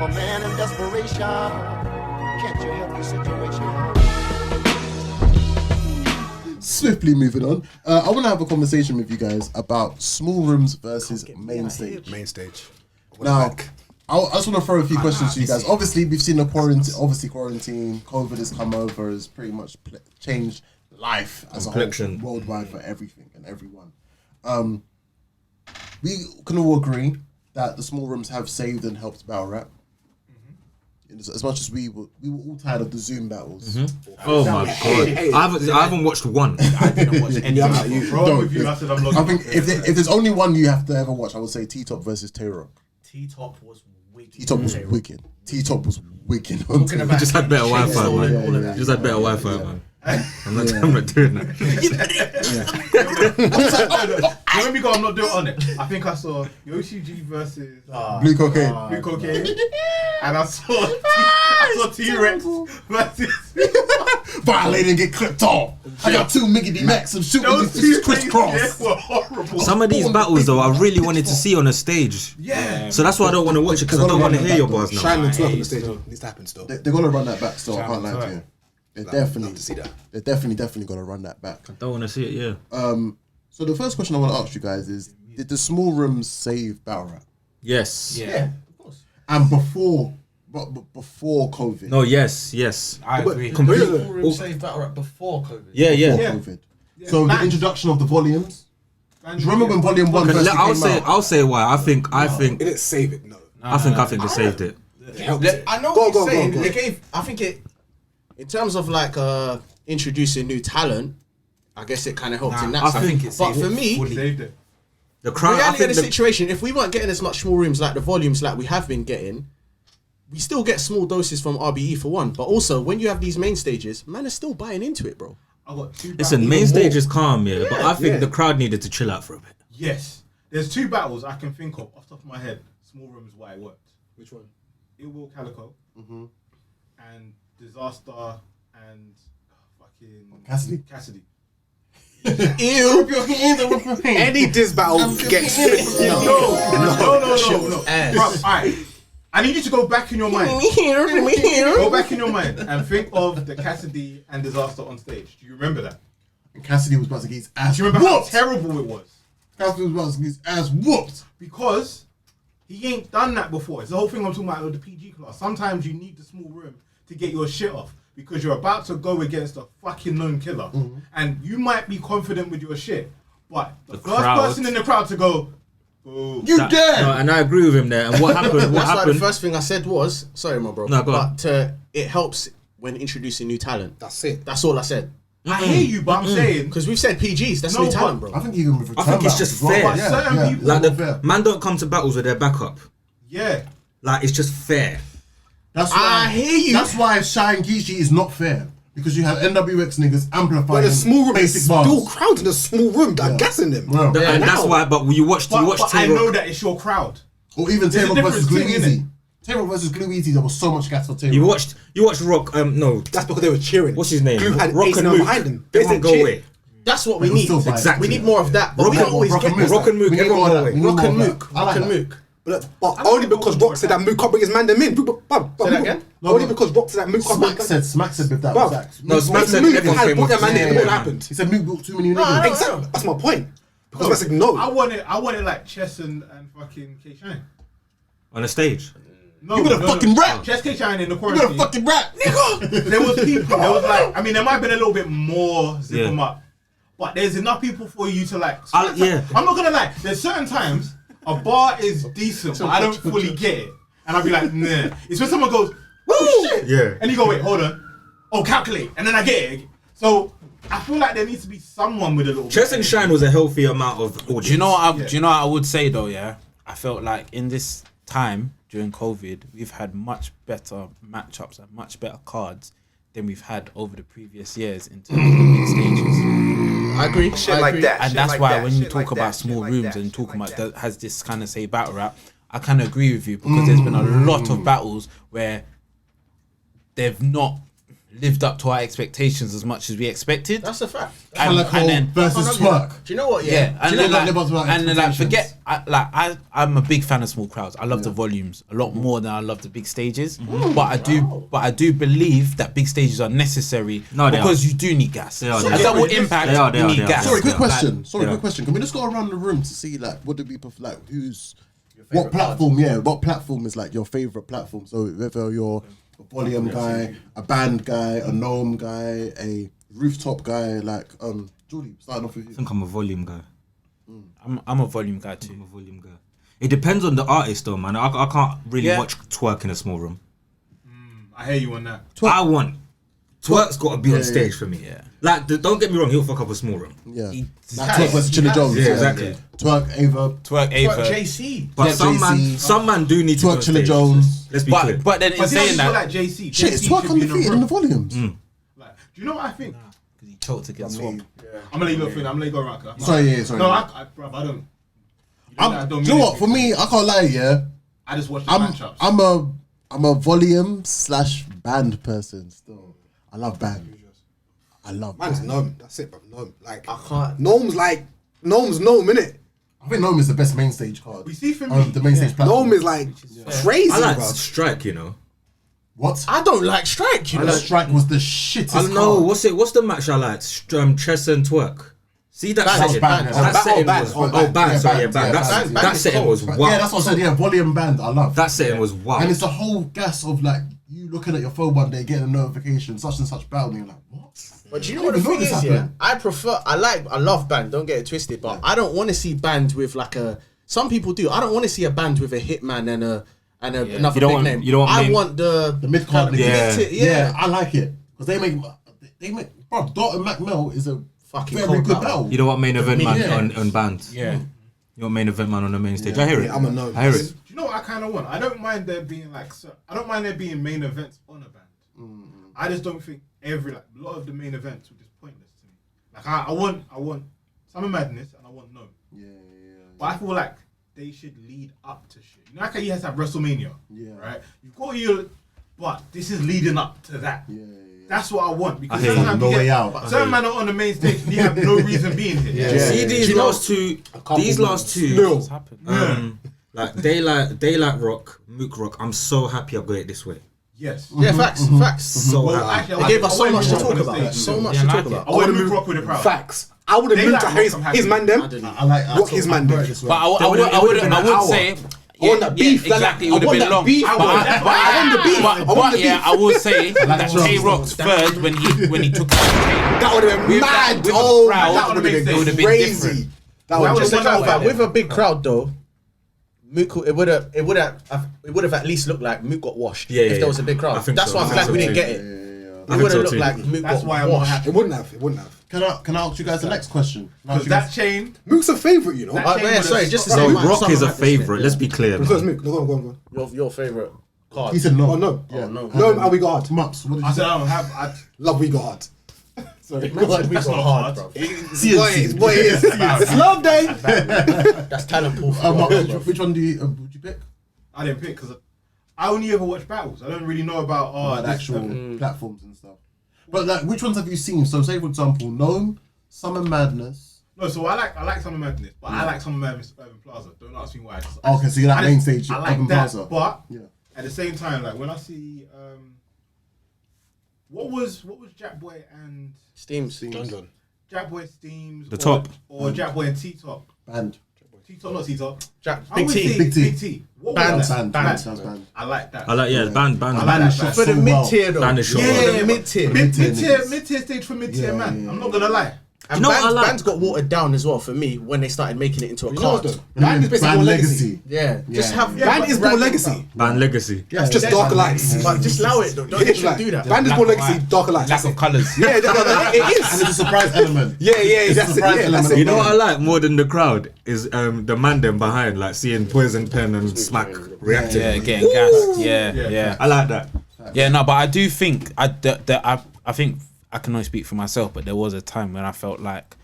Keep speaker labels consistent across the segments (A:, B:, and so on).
A: A man in desperation. Can't you help your situation?
B: Swiftly moving on. I want to have a conversation with you guys about small rooms versus main stage.
C: Main stage.
B: Now, I just want to throw a few questions to you guys. Obviously, we've seen the quarantine. COVID has come over, has pretty much changed life as a whole worldwide for everything and everyone. We can all agree that the small rooms have saved and helped battle rap. As much as we were all tired of the Zoom battles.
D: Oh my god! I haven't watched one.
C: I didn't watch any.
B: I think if there's only one you have to ever watch, I would say T-Top versus Tay-Rock.
C: T-Top was wicked.
B: T-Top was wicked. T-Top was wicked.
D: You just had better Wi-Fi, man. You just had better Wi-Fi, man. I'm not doing that.
E: Let me go. I'm not doing it on it. I think I saw Yoshi G versus
B: Blue Cocaine.
E: And I saw T-Rex versus
B: Violated and get clipped off. I got 2 Miggity Max and shooting this crisscross.
E: were horrible.
D: Some of these battles though, I really wanted to see on a stage.
E: Yeah.
D: So that's why I don't want to watch it, because I don't want to hear your bars now.
C: Shine and 12 on the stage needs to happen still.
B: They're gonna run that back still. I can't lie to you. They're definitely gonna run that back.
D: I don't want to see it. Yeah.
B: So the first question I want to ask you guys is: did the small rooms save battle rap?
D: Yes.
E: Yeah. Of course.
B: And before COVID?
D: No. Yes.
C: I agree.
D: Completely.
F: Small room saved battle rap before COVID.
D: Yeah.
B: Before COVID. So the introduction of the volumes. Do you remember when Volume 1 first came out?
D: I'll say why. I think.
C: It didn't save it. No.
D: I think they saved it.
F: I know what you're saying. It gave. I think it. In terms of like introducing new talent, I guess it kind of helped in that
D: I
F: side.
D: think it
F: But for me,
E: Saved it.
D: The crowd.
F: reality of the situation, if we weren't getting as much small rooms like the volumes like we have been getting, we still get small doses from RBE for one. But also, when you have these main stages, man is still buying into it, bro.
E: I got 2
D: Listen, main stage is calm, but I think the crowd needed to chill out for a bit.
E: Yes. There's 2 battles I can think of off the top of my head. Small room is why it worked.
C: Which one?
E: It Will Calico. And Disaster and fucking Cassidy.
F: Ew.
C: Any diss battle gets
E: No. Alright. I need you to go back in your mind. Go back in your mind and think of the Cassidy and Disaster on stage. Do you remember that?
B: And Cassidy was about to get his ass
E: Do you remember
B: whooped.
E: how terrible it was?
B: Cassidy was about to get his ass whooped.
E: Because he ain't done that before. It's the whole thing I'm talking about with the PG class. Sometimes you need the small room to get your shit off because you're about to go against a fucking known killer. And you might be confident with your shit, but the first
D: crowd.
E: person in the crowd to go, oh,
B: You dead!
D: No, and I agree with him there. And what happened?
F: That's why the first thing I said was, sorry, my bro.
D: No, go on.
F: But it helps when introducing new talent.
C: That's it.
F: That's all I said.
E: I hear you, but I'm saying
F: Because we've said PGs, that's
E: No,
F: new talent,
E: but-
F: bro.
B: I think you can return
D: I think it's just fair.
E: But certain people-
D: Like
B: fair.
D: man don't come to battles with their backup.
E: yeah.
D: Like it's just fair.
B: That's why,
F: I hear you.
B: That's why Shine Geechee is not fair. Because you have NWX niggas amplifying
C: But the small room is
B: basic
C: still
B: bars.
C: crowded in a small room that are gassing them.
B: Well,
D: And that's why. But you watch
E: But I
D: Tay-Rock.
E: know that it's your crowd.
B: Or even
E: There's a
B: Tay-Rock versus Glue
E: difference too,
B: Easy. Tay-Rock versus Glue Easy, there was so much gas for Tay-Rock.
D: You watched Rock. No,
C: That's because they were cheering.
D: what's his name?
C: Glue had
D: Rock
C: Ace
D: and
C: Man
D: Mook.
C: behind them. They
D: Everyone
C: said
D: go
C: cheer.
D: away.
F: That's what we
B: They will
F: need.
B: still fight.
D: Exactly.
F: We need more of that. But we don't always get
B: Mook.
D: Rock and Mook,
B: We need
D: everyone
B: more of
D: go
B: that.
D: away.
B: We need
F: Rock
B: more
F: and
B: of
F: Mook.
B: that. I
F: Rock
B: like
F: and
B: that.
F: Mook.
C: But only because Rock said that Mook can't bring his man them in.
F: Say that again?
C: Only because Rock said that Mook can't bring
B: Smack said if that
C: Bruv,
B: was Axe.
D: No, Smack said
C: Mook
D: everyone
C: had
D: came
C: brought
D: up
C: their man
D: to
C: in.
D: say,
C: What
D: yeah,
C: happened?
B: He said Mook brought too many niggas.
C: Exactly. That's my point. Because I said no.
E: I want it like Chess and fucking K Shine.
D: On the stage.
E: No,
B: You better fucking rap.
E: Chess K Shine in the
B: You
E: quarantine.
B: better fucking rap, nigga!
E: There was people. There was like, I mean, there might have been a little bit more zip
D: Yeah.
E: them up, but there's enough people for you to like.
D: Yeah.
E: I'm not gonna lie. There's certain times a bar is decent, but I don't fully get it, and I'll be like, nah. It's when someone goes, "Woo!" shit.
D: Yeah.
E: And you go, wait, hold on. Oh, calculate, and then I get it. So I feel like there needs to be someone with a little.
D: Chess and Shine was a healthy amount of audience.
G: Do you know what I would say though? Yeah, I felt like in this time during COVID, we've had much better matchups and much better cards than we've had over the previous years in terms of the big stages.
F: I agree.
A: Shit
F: I
A: like
F: agree.
A: that.
G: And
A: Shit
G: that's
A: like
G: why
A: that,
G: when you
A: shit
G: talk
A: like
G: about
A: that,
G: small
A: shit like
G: rooms
A: that,
G: and
A: shit
G: talking
A: like
G: about that has this kind of say battle rap, I kind of agree with you because there's been a lot of battles where they've not. lived up to our expectations as much as we expected.
F: That's a fact.
B: Calico versus Twerk.
F: Do you know what?
G: Yeah, and
B: Do you
G: then
B: know
G: like,
B: that about
G: and then like
B: expectations?
G: forget, I'm a big fan of small crowds. I love the volumes a lot more than I love the big stages. But I do believe that big stages are necessary because you do need gas.
D: They are.
G: A double impact, you need gas.
B: Sorry, quick question.
G: Like,
B: Quick question. Can we just go around the room to see like what do people like? What platform? Yeah, what platform is like your favorite platform? So whether you're a volume guy, a band guy, a gnome guy, a rooftop guy, like Jordy, starting off with you.
D: I think I'm a volume guy.
G: I'm a volume guy too.
D: I'm a volume guy. It depends on the artist though, man. I can't really watch twerk in a small room.
E: I hear you on that.
D: Twerk's got to be on stage for me.
G: Yeah.
D: Like, don't get me wrong, he'll fuck up a small room.
B: Yeah, like Twerk versus Chilla Jones.
D: Yeah, exactly.
B: Twerk, Ava.
G: Twerk, Ava.
E: JC.
D: But
B: JC.
D: some man do need to
B: Twerk,
D: go on
B: Chilla
D: stage.
B: Jones.
D: Let's be clear.
G: But then in
E: But
G: saying that,
E: like JC.
B: Shit, it's
E: JC
B: Twerk
E: should
B: on
E: be
B: the
E: in
B: feet
E: room.
B: in the volumes.
E: Like, do you know what I think?
G: because he choked against Swamp.
E: I'm gonna let you go through. I'm gonna let you go around.
B: Sorry.
E: No, bruv, I don't.
B: Do you know what? For me, I can't lie. Yeah,
E: I just watch the matchups.
B: I'm a volume / band person. Still, I love band. I love
C: Man's
B: band.
C: gnome. That's it, bro. Gnome. Like
F: I can't.
C: Gnome's gnome, innit?
B: I think gnome is the best main stage card.
E: We see for me,
B: the main stage platform.
C: Gnome is like crazy,
D: I like
C: bro.
D: Strike, you know.
B: What?
F: I don't like Strike. You know.
B: Strike was the shittest.
D: I don't know.
B: card.
D: What's the match I like? Chess and twerk. See that
F: Band,
D: setting?
F: band.
D: That setting was band. Sorry, band.
B: band.
D: That setting was
B: Yeah,
D: wild.
B: that's what I said. Yeah, volume band. I love
D: That setting was wild.
B: And it's a whole gas of like you looking at your phone one day, getting a notification, such and such battle, and you're like, what?
F: But do you
B: I
F: know what the
B: didn't
F: thing
B: even
F: is?
B: know this
F: Yeah, I love band. Don't get it twisted, but I don't want to see band with like a. Some people do. I don't want to see a band with a hitman and another
D: You don't
F: big
D: want-
F: name.
D: you don't want
F: I
D: main-
F: want the
B: mid card.
D: Yeah.
F: Yeah.
B: I like it because they make. Bro, Dot and Mac Mel is a
F: Fucking
B: very
F: cold
B: good
F: battle.
B: battle.
D: You know what main event man
B: Yeah.
D: on band?
G: Yeah.
D: You want main event man on the main stage? I hear it.
C: Yeah, I'm a gnome.
D: I hear it.
E: Do you know what I kind of want? I don't mind there being like, I don't mind there being main events on a band. I just don't think a lot of the main events were just pointless to me. Like I want Summer Madness and I want No.
B: Yeah.
E: But I feel like they should lead up to shit. You know, like how you have to have WrestleMania.
B: Yeah.
E: Right. You've got your, but this is leading up to that.
B: Yeah.
E: That's what I want because
D: I hear you.
E: sometimes
B: No
E: you
B: way
E: get
B: out.
E: certain men are on the main stage and you have no reason being here.
D: See these
F: Do you know-
D: last two. These last two.
G: What's happened?
D: Like Daylight Rock, Mook Rock. I'm so happy I got it this way.
E: Yes.
F: Yeah, facts.
D: So
E: Well,
D: happy.
E: actually,
F: They gave us so
E: I
F: much to
E: want
F: talk
E: Mook Rock on
F: about.
E: the stage.
F: So much
G: Yeah,
F: to
G: I
F: talk
G: like it.
F: about.
E: I want Mook Rock with a crowd.
C: Facts. I would have
E: They
C: moved
E: like
C: to
E: rock,
C: his
E: I'm happy.
C: man them.
B: I like
C: Rock his man them.
G: But I would say.
C: I want that beef.
G: Exactly, it
C: I
G: would have
C: want
G: been
C: that
G: long.
C: beef.
G: But
C: I want the beef. I want
G: But
C: the
G: yeah,
C: beef.
G: I will say that
B: drums,
G: K-Rock's third when he took out
C: That would have been
G: With
C: mad.
G: that- with
C: Oh,
G: the crowd,
C: that would have
E: it
C: been
E: would've
G: been
C: crazy.
G: different.
C: That would
E: That
C: just
E: would've
F: Just
E: been
F: like
E: over
F: with a big crowd though, Mook it would have at least looked like Mook got washed.
D: Yeah,
F: if
D: yeah,
F: there was a
D: yeah.
F: big crowd.
D: I think
F: That's
D: so.
F: why
D: I
F: I feel
D: think
F: like we
D: so
F: didn't
D: too.
F: get it.
D: I
F: It
D: think
F: would
D: so
F: have looked
D: too.
F: like Mook
E: That's
F: got
E: why I'm not
F: washed.
E: happy.
C: It wouldn't have. It wouldn't have.
B: Can I ask you guys the next question? Can I ask
E: Because
B: you
E: that
B: guys-
E: chain,
C: Mook's a favourite, you know.
E: That-
F: Yeah, sorry, just to
C: Bro,
F: say,
C: Mook
F: man,
D: Rock
F: Summer
D: is a
F: Madness,
D: favorite.
F: yeah.
D: Let's be clear.
C: So it's
D: Man.
C: Mook. Go on.
F: Your favorite card.
B: He said no.
C: Oh, no.
B: Yeah.
F: no.
C: No, and we got hard.
B: Mups, what did
E: I
B: you
E: said
B: say?
E: I don't have.
C: Love, we got hard. Sorry.
F: Man said we
E: That's
F: got
E: not
F: hard,
E: hard.
F: bro.
B: CNC.
C: Boy, it's love day.
F: That's talent pool. for
B: Mups,
F: us, bro.
B: which one would you pick?
E: I didn't pick because I only ever watch battles. I don't really know about
B: The
E: this,
B: actual platforms and stuff. But like, which ones have you seen? So, say for example, Gnome, Summer Madness.
E: No, so I like Summer Madness, but I like Summer Madness Urban Plaza. Don't ask me why.
B: Okay, so you're that
E: I
B: main
E: just-
B: stage,
E: I like
B: Urban
E: that,
B: Plaza.
E: but
B: Yeah.
E: at the same time, like when I see what was Jack Boy and
F: Steams.
E: Jack Boy Steams,
D: The top.
E: or Jack Boy and T Top.
B: Band.
E: T Top, not T Top.
F: Jack,
E: I'm
F: Big
E: with
F: T.
B: Big T.
E: Big T. What
F: Band.
E: was that?
B: Band. Sounds band.
E: I like that.
D: I like band.
E: I like that band.
F: For the
B: So
F: mid
B: well.
F: tier though.
D: Band is short.
E: Yeah,
F: the mid tier.
E: Mid-tier stage for mid-tier
B: Yeah,
E: man.
B: yeah,
E: I'm not gonna lie.
F: And
D: You know what I like?
F: bands got watered down as well for me when they started making it into a
C: You know
F: card.
C: what though? Band is basically
B: Band
C: more legacy.
F: Yeah, just have
C: Band is more legacy.
D: Band legacy.
C: It's just darker lights.
F: But just allow it though. Don't
C: It's
F: you
C: like,
F: do that.
C: Band is more legacy, darker lights.
G: lack
C: That's
G: of
C: it.
G: colours.
C: Yeah, it
B: And
C: is.
B: it's a surprise element.
C: Yeah, that's
B: a
C: it.
B: surprise
C: Yeah, that's
B: element.
C: it.
D: You know what I like more than the crowd is the man them behind, like seeing Poison Pen and Smack reacting.
G: Yeah, getting gassed. Yeah.
D: I like that.
G: Yeah, no, but I do think I think I can only speak for myself, but there was a time when I felt like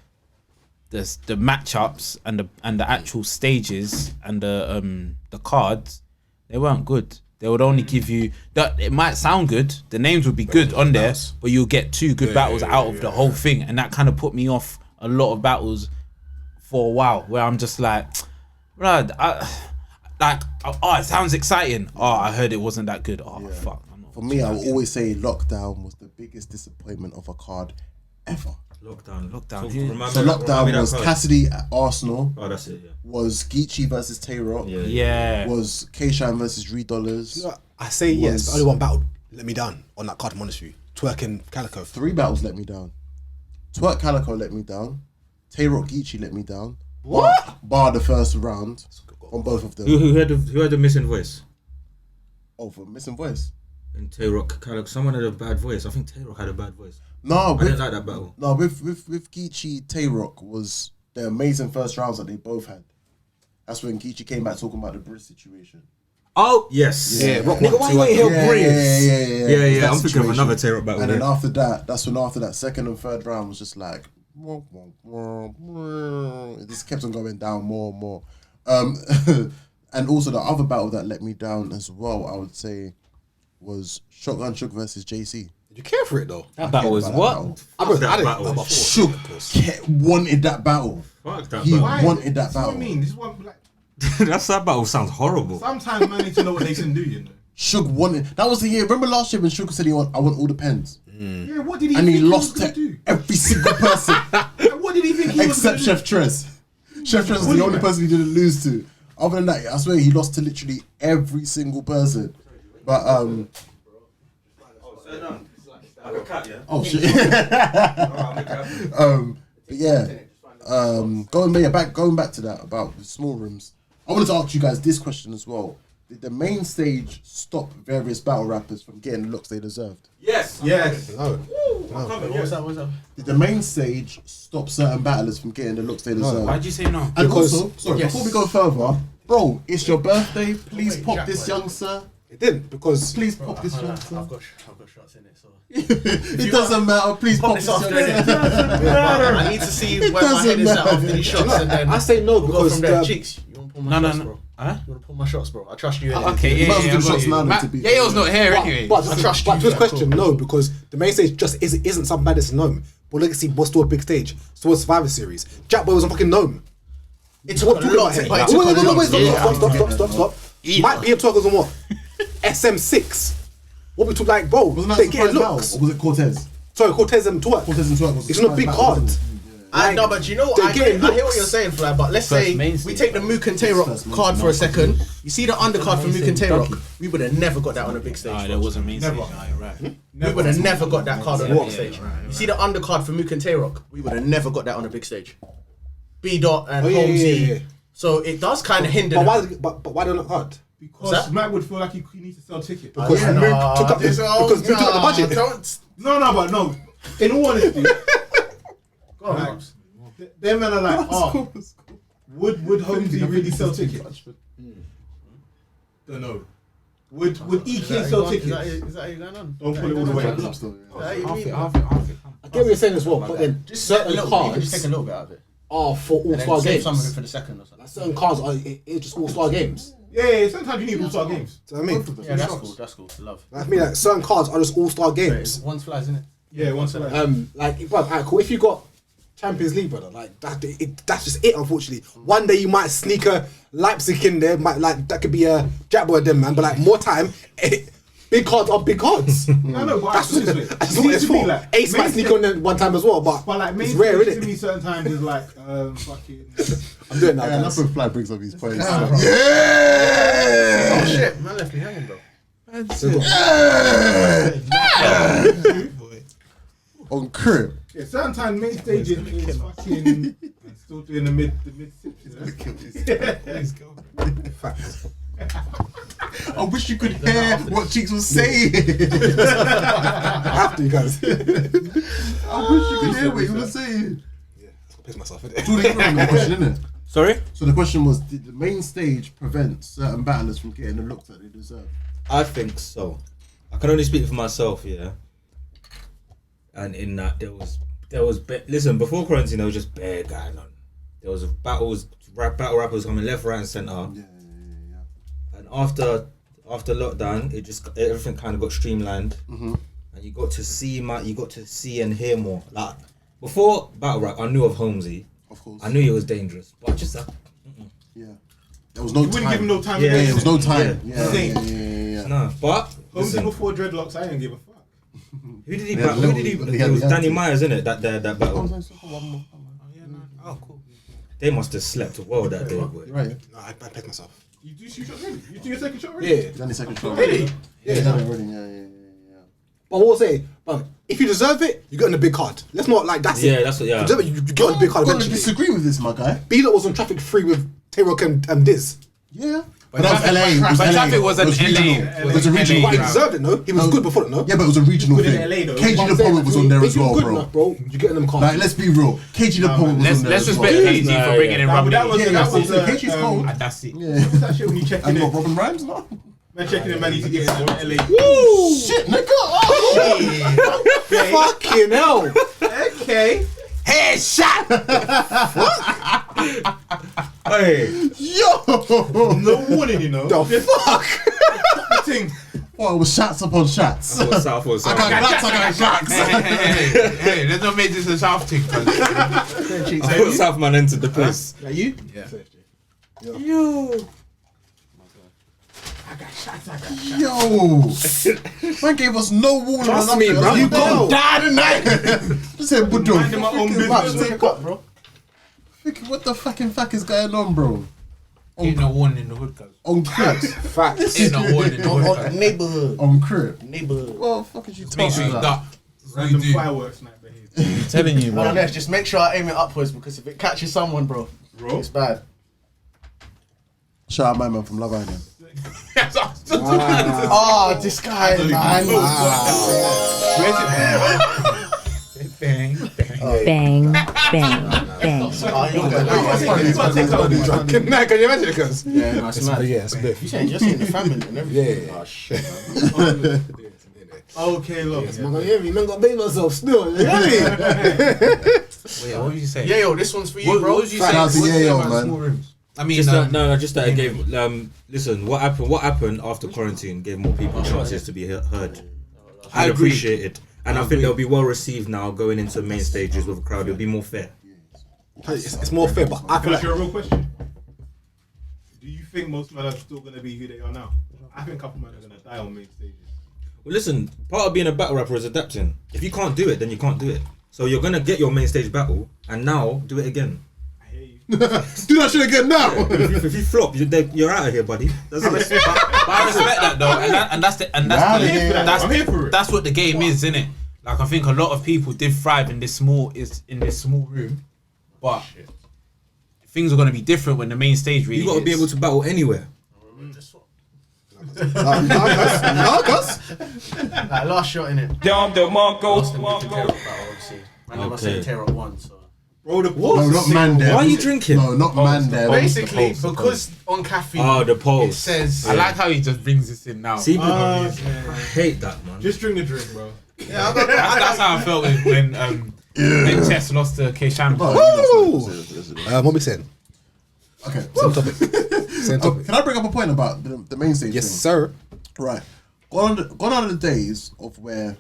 G: the matchups and the actual stages and the cards, they weren't good. They would only give you that. It might sound good. The names would be good on there, but you'll get 2 good battles out of the whole thing, and that kind of put me off a lot of battles for a while. Where I'm just like, it sounds exciting. Oh, I heard it wasn't that good. Oh fuck.
B: For me, I will always say Lockdown was the biggest disappointment of a card ever.
D: Lockdown.
B: So Lockdown was Cassidy at Arsenal.
D: Oh, that's it. Yeah.
B: Was Geechee versus Tay-Rock.
G: Yeah.
B: Was K-Shine versus $3.
C: You know, I say yes, but only one battle let me down on that card, I'm honest with you. Twerk and Calico.
B: 3 battles let me down. Twerk Calico let me down. Tay-Rock Geechee let me down.
C: What?
B: Bar the first round on both of them.
D: Who had the missing voice?
B: Oh, for missing voice.
D: And Tay-Rock, someone had a bad voice. I think Tay-Rock had a bad voice.
B: No,
D: I didn't like that battle.
B: No, with Geechee, Tay-Rock was the amazing first rounds that they both had. That's when Geechee came back talking about the British situation.
D: Oh yes,
C: Rock nigga, why you ain't here,
D: yeah. I'm thinking of another Tay-Rock battle.
B: And then after that, after that second and third round was just like, it just kept on going down more and more. And also the other battle that let me down as well, I would say, was Shotgun Shook versus JC.
C: Did you care for it though?
G: That battle was what?
C: I didn't.
B: Shook wanted that battle.
D: Fuck that
B: He
D: battle.
B: wanted that
E: That's what I
B: battle.
E: mean. This is what like.
D: That battle sounds horrible.
E: Sometimes man need to know what they can do. You know.
B: Shook wanted. That was the year. Remember last year when Shook said I want all the pens,
E: Yeah. What did he?
B: and he
E: think
B: lost
E: was gonna
B: to
E: do?
B: every single person
E: Like, what did he think he was
B: except
E: gonna
B: Chef Trez. Chef Trez was the only person he didn't lose to. Other than that, I swear he lost to literally every single person. But oh shit. But yeah. Going back to that about the small rooms. I wanted to ask you guys this question as well. Did the main stage stop various battle rappers from getting the looks they deserved?
D: Yes.
E: Yes.
C: No.
F: What's that?
B: Did the main stage stop certain battlers from getting the looks they deserve?
G: Why'd you say no?
B: And
C: Because-
B: also, sorry, before we go further, bro, it's your birthday. Please pop this, young sir.
C: It didn't because
B: Please pop this, young sir.
F: I've got shots in it, so
B: It doesn't matter. Please pop this, young sir.
F: I need to see where my head is at after these shots, and then
C: I say no
F: we'll go
C: because
F: from there.
C: the-
F: Cheeks, you wanna pull my shots, bro?
G: Huh?
F: You wanna pull my shots, bro? I trust you.
G: Okay,
B: You might as well
G: yeah,
B: do
G: I
B: shots
G: got
B: now,
G: you.
B: then, to be fair.
G: Yayo's not here anyway.
C: But
F: I trust
C: to
F: you,
C: his
F: yeah,
C: question,
F: cool.
C: no, because the main stage just isn't something bad that's known. But Legacy was still a big stage. So was Survivor Series. Jackboy was a fucking gnome.
F: It took a lot to put it.
C: Wait, stop. Might be a talk on what? SM6. What we talk like, bro?
B: Wasn't that
C: They
B: surprise
C: get
B: battle?
C: looks.
B: Or was it Cortez?
C: Sorry, Cortez and Twerk.
B: Cortez and Twerk was a
C: It's not a
B: surprise
C: big
B: battle,
C: card.
B: wasn't it?
F: I know, but you know what?
C: They're
F: I
C: getting
F: hear what
C: looks.
F: you're saying, Fly. But let's say
G: main
F: we
G: stage.
F: take the Mook and Tay-Rock card for a second. You see the undercard for Mook and Tay-Rock? We would have never got that on a big stage.
G: Nah,
F: bro.
G: there wasn't main stage.
E: Never.
G: Nah, you're right.
F: We would have never got that card on a big
G: Yeah,
F: stage.
G: right,
F: You see the undercard for Mook and Tay-Rock? We would have never got that on a big stage. B Dot and
C: Oh, yeah,
F: Holmesy.
C: yeah.
F: So it does kind of hinder.
C: But why don't it hard?
E: Because
F: that?
E: Matt would feel like he needs to sell tickets.
C: Because
F: yeah,
C: Mook
F: nah,
C: took up
F: this-
C: because Mook took up the budget.
E: But no. In all honesty,
F: Go on,
E: like,
F: Marks.
E: them men are like, oh, would Holmesy really sell tickets? Don't know. Would EK sell tickets?
F: Is that how you going on?
E: Don't put it all the way.
B: Club story, yeah.
C: I get what you're saying as well, but then
F: Just take a
C: certain
F: little, you can just
C: cards
F: take a little bit out of it.
C: are for
F: And
C: all-star
F: then save
C: games.
F: some of it for the second or something.
C: Certain cards are it's just all-star games.
E: Yeah, sometimes you need all-star games.
C: Do you know what I mean?
F: Yeah, that's cool. Love.
C: I mean, like, certain cards are just all-star games.
F: One's flies, isn't it?
E: Yeah, once a
C: Like, bro, alright, cool. If you got Champions League, brother, like that's just it. Unfortunately, one day you might sneak a Leipzig in there. Might like that could be a Jackboy them man, but like more time, big cards are big cards.
E: No, but
C: That's
E: this way.
C: what it's
E: to me,
C: for.
E: like,
C: Ace might
E: main
C: sneak
E: stage-
C: on there one time as well, but
E: But like,
C: it's
E: main
C: rare,
E: stage
C: isn't
E: to me
C: it?
E: certain times is like, fucking.
C: I'm doing that.
B: Yeah,
C: guys.
B: that's when Fly brings up his points.
F: Oh
B: Yeah!
F: shit, man left me hanging, bro.
B: On crib.
E: Yeah, certain times main stage is fucking. Still doing the mid sips, you know?
C: Facts.
B: I wish you could hear what Cheeks was saying.
C: I have to, you guys.
B: I wish you could hear what he was saying.
C: Piss myself in
B: Jordy, you remember the question, innit?
G: Sorry?
B: So the question was, did the main stage prevent certain battlers from getting the looks that they deserve?
H: I think so. I can only speak for myself, yeah. And in that listen, before quarantine there was just bare going on. There was battle rappers coming left, right, and centre.
B: Yeah.
H: And after after lockdown, everything kind of got streamlined, and you got to see and hear more. Like before battle rap, I knew of Holmesy.
B: Of course.
H: I knew he was dangerous, but just
B: yeah. There was no
E: You
B: time.
E: wouldn't give him no time.
B: Yeah,
E: to
B: there was no time.
E: Yeah.
B: Yeah.
H: no. But
E: Holmesy
H: listen,
E: before dreadlocks, I didn't give a fuck.
H: who did he
B: Yeah,
H: battle? Who did he?
B: yeah,
H: It was
B: yeah.
H: Danny Myers, innit? That battle.
G: Oh, cool.
H: They must have slept well that day, boy.
B: Right.
C: No, I played myself.
E: You do 2 shots already? You do your second shot already?
C: Yeah.
B: Done the second shot.
E: Really?
B: Yeah, done it already. Yeah.
C: But what I'll say, but if you deserve it, you get on the big card. Let's not like that's it.
H: Yeah, that's what. Yeah.
C: You deserve it, you get on the big card
B: I'm gonna
C: eventually.
B: disagree with this, my guy.
C: B-Lot was on traffic free with Tay-Rock and Diz.
B: Yeah. But that was LA. It was
G: But
B: LA.
G: traffic was an
B: regional.
G: LA.
B: It was a regional.
C: But he
G: round.
C: deserved it, no? He was good before it, no?
B: Yeah, but it was a regional
E: Good in
B: thing.
E: LA though.
B: KG
C: But I'm
B: the
C: saying,
B: Poet was on there
C: if
B: as
C: you're
B: well,
C: good
B: bro.
C: enough, bro, you get in them cards.
B: Like, let's be real. KG the Poet was on
G: Let's
B: there as
G: respect
B: well.
G: KG for bringing in Robin.
E: That was
B: Yeah,
E: that was
B: KG's cold.
G: And that's it.
B: Yeah.
E: What's that shit when you check in?
B: And got Robin Rhymes, no?
E: Man, checking in, man, need to get in LA.
B: Shit, nigga. Oh,
C: Fucking hell.
E: Okay.
G: Headshot!
H: Hey,
B: yo.
E: No warning, you know.
C: The fuck?
E: Thing.
B: Oh, it was shots upon shots.
H: I thought
B: I got shots.
G: Hey, let's not make this a South thing.
H: I thought Southman entered the place.
C: Are you?
G: Yeah.
B: Yo. Man gave us no warning.
C: Trust me, bro.
B: You
C: Go.
B: gon' die tonight. Just say, Budo.
E: Minding my own business.
C: Take up, bro.
B: What the fucking fuck is going on, bro?
G: Ain't no warning in the hood, cuz.
B: On crib.
C: Facts.
G: Ain't no warning in the hood, cuz.
F: Neighborhood.
B: On crib.
F: Neighborhood.
B: What the fuck is you
G: Make sure
B: talking
G: you
B: about?
G: duck. That's what
E: Random
G: you do.
E: fireworks night behavior.
G: I'm telling you,
F: Well, let's just make sure I aim it upwards because if it catches someone, bro, it's bad.
B: Shout out my man from Love Island.
F: Oh, this guy, man.
G: Bang,
I: Bang, bang, bang.
F: Oh, you got
C: Nah, can you imagine it, cuz?
F: Yeah, no, it's mad.
C: Yeah, it's a bit.
F: You saying just in the family and everything.
C: Yeah.
F: Oh, shit,
E: Okay, look.
C: Man, yeah, me, man, got baby myself still. You know what I
G: Wait, what was you saying?
F: Yeah, yo, this one's for you, bro.
G: What was you
B: Shout
G: saying?
B: out to
G: What was you
B: Yayo,
G: saying about
B: man.
G: small rooms? I mean,
H: Just that I gave. Listen, what happened after quarantine gave more people chances to be heard. I
G: agree.
H: appreciate it, and I think they'll be well received now going into main stages with a crowd. It'll be more fair.
C: It's more fair, but I
E: Can
C: feel
E: I
C: like
E: ask you a real question? Do you think most men are still going to be who they are now? I think a couple men are going to die on main stages.
H: Well, listen, part of being a battle rapper is adapting. If you can't do it, then you can't do it. So you're gonna get your main stage battle, and now do it again.
E: I hear you.
B: Do that shit again now.
H: If you flop, you're out of here, buddy. That's
G: But I respect that though, and
B: I'm here
E: for it.
G: that's what the game is, isn't it? Like I think a lot of people did thrive in this small room, but things are gonna be different when the main stage really.
H: you got to be able to battle anywhere.
F: Last shot in it.
J: Dom the Mongo.
H: Okay.
F: Tear up one, so.
E: Bro, the
B: No, not man there.
H: Why are you drinking?
B: No, not man there.
F: Basically, because on caffeine,
H: Oh, the
F: it
H: pulse.
F: says.
G: I like how he just brings this in now.
H: See,
E: man.
H: I hate that, man.
E: Just drink the drink, bro.
G: That's how I felt when Chess lost to K Sham.
C: what we saying?
B: Okay.
C: Same topic. Same topic.
B: Can I bring up a point about the main stage
C: Yes,
B: thing?
C: sir.
B: Right. Gone are the days of where,